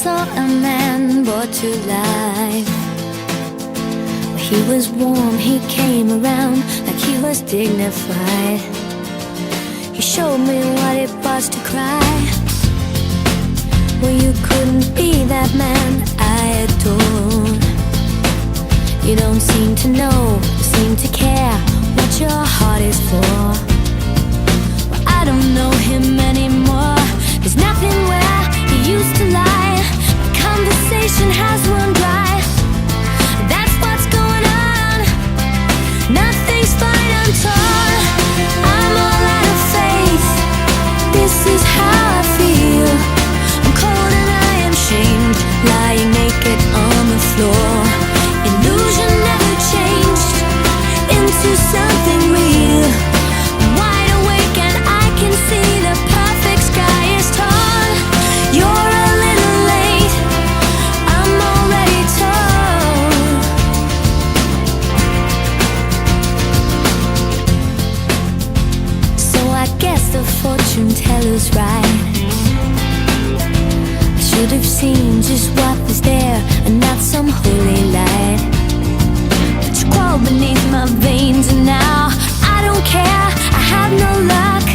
saw a man brought to life. He was warm, he came around like he was dignified. He showed me what it was to cry. Well, you couldn't be that man I adored. You don't seem to know, seem to care what your heart is for. Well, I don't know him anymore. There's nothing where he used to lie. My conversation has run dry. That's what's going on. Nothing's fine, I'm torn. I'm all out of faith. This is how I feel. I'm cold and I am shamed, lying naked on the floor. Illusion never changed into something real. I'm wide awake and I can see the perfect sky is torn. You're a little late, I'm already torn. So I guess the fortune teller's right. I should have seen just what was there and not some holy light. But you crawl beneath my veins and now I don't care, I have no luck.